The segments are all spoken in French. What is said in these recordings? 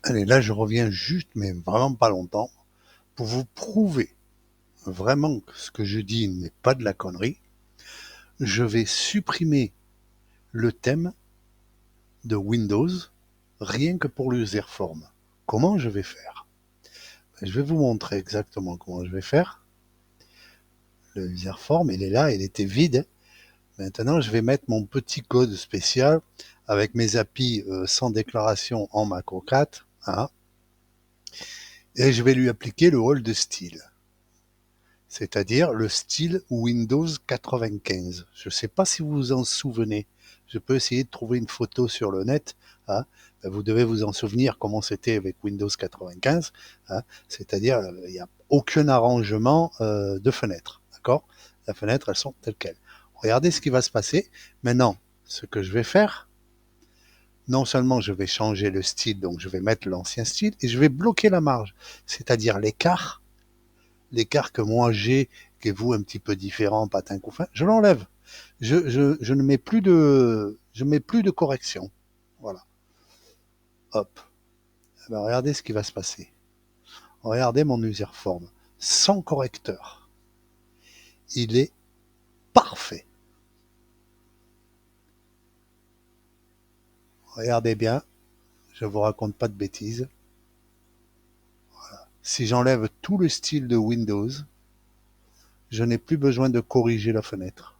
Allez, là, je reviens juste, mais vraiment pas longtemps, pour vous prouver vraiment que ce que je dis n'est pas de la connerie. Je vais supprimer le thème de Windows rien que pour l'userform. Comment je vais faire? Je vais vous montrer exactement comment je vais faire. Le userform, il est là, il était vide. Maintenant, je vais mettre mon petit code spécial avec mes API sans déclaration en macro 4. Hein, et je vais lui appliquer le rôle de style, c'est-à-dire le style Windows 95. Je ne sais pas si vous vous en souvenez. Je peux essayer de trouver une photo sur le net. Hein. Vous devez vous en souvenir comment c'était avec Windows 95. Hein. C'est-à-dire, il n'y a aucun arrangement de fenêtre. D'accord? Les fenêtres, elles sont telles quelles. Regardez ce qui va se passer. Maintenant, ce que je vais faire, non seulement je vais changer le style, donc je vais mettre l'ancien style, et je vais bloquer la marge, c'est-à-dire l'écart que moi j'ai, que vous un petit peu différent, patin couffin, je l'enlève. Je ne mets plus de correction. Voilà. Hop. Eh ben, regardez ce qui va se passer. Regardez mon userform. Sans correcteur. Il est parfait. Regardez bien. Je vous raconte pas de bêtises. Si j'enlève tout le style de Windows, je n'ai plus besoin de corriger la fenêtre.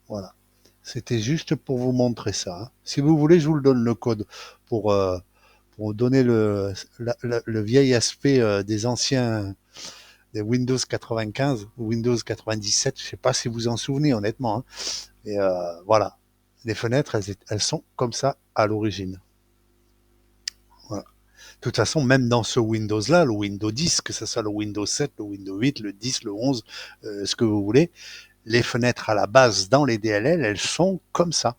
Voilà. C'était juste pour vous montrer ça. Si vous voulez, je vous le donne le code pour, euh, pour donner le vieil aspect des anciens des Windows 95 ou Windows 97. Je ne sais pas si vous vous en souvenez honnêtement. Hein. Et voilà. Les fenêtres, elles sont comme ça à l'origine. Voilà. De toute façon, même dans ce Windows-là, le Windows 10, que ce soit le Windows 7, le Windows 8, le 10, le 11, ce que vous voulez, les fenêtres à la base dans les DLL, elles sont comme ça.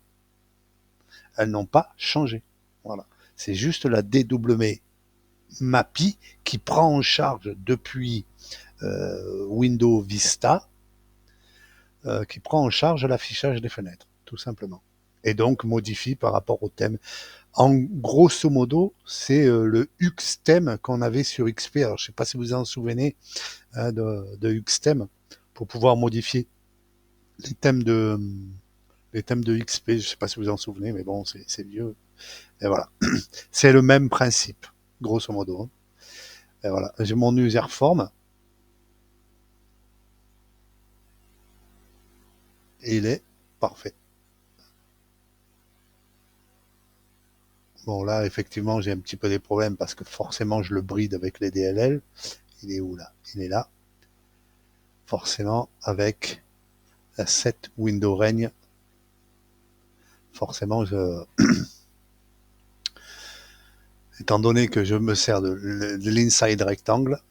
Elles n'ont pas changé. Voilà. C'est juste la DW MAPI qui prend en charge depuis Windows Vista, qui prend en charge l'affichage des fenêtres, tout simplement. Et donc modifie par rapport au thème. En grosso modo, c'est le Huxthème qu'on avait sur XP. Alors, je ne sais pas si vous vous en souvenez hein, de Huxthème, pour pouvoir modifier les thèmes de, les thèmes de XP. Je ne sais pas si vous vous en souvenez, mais bon, c'est vieux. Et voilà. C'est le même principe, grosso modo. Hein. Et voilà. J'ai mon userform. Et il est parfait. Bon, là, effectivement, j'ai un petit peu des problèmes parce que forcément, je le bride avec les DLL. Il est où, là? Il est là. Forcément, avec la 7 window règne, forcément, étant donné que je me sers de l'inside rectangle,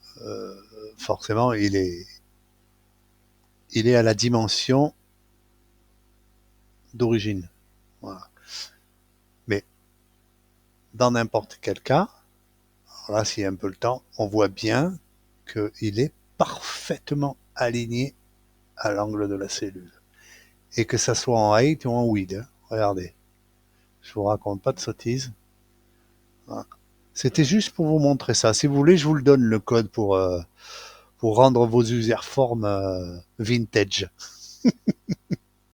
forcément, il est à la dimension d'origine. Voilà. Mais dans n'importe quel cas, alors là, s'il y a un peu le temps, on voit bien qu'il est parfaitement aligné à l'angle de la cellule. Et que ça soit en height ou en width. Hein. Regardez. Je vous raconte pas de sottises. Voilà. C'était juste pour vous montrer ça. Si vous voulez, je vous le donne le code pour rendre vos userforms vintage.